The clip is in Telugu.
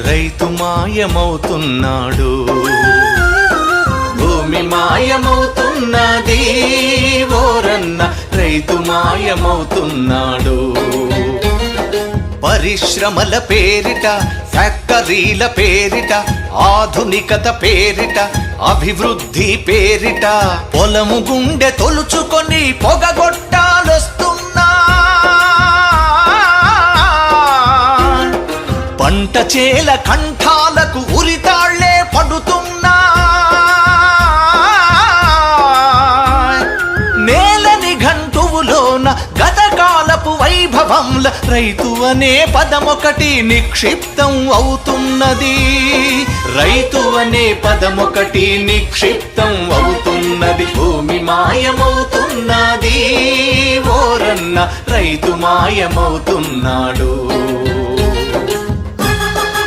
రైతు మాయమవుతున్నాడు. భూమి మాయమవుతున్నది ఓరన్న, రైతు మాయమవుతున్నాడు. పరిశ్రమల పేరిట, ఫ్యాక్టరీల పేరిట, ఆధునికత పేరిట, అభివృద్ధి పేరిట పొలము గుండె తొలుచుకొని పొగగొట్టాలొస్తున్నా. పంట చేల కంఠాలకు ఉరితాళ్లే పడుతున్నా. నేల నిఘంటువులోన గతకాలపు వైభవంల రైతు అనే పదమొకటి నిక్షిప్తం అవుతున్నది. రైతు అనే పదమొకటి నిక్షిప్తం అవుతున్నది. భూమి మాయమవుతున్నది ఓరన్న, రైతు మాయమవుతున్నాడు.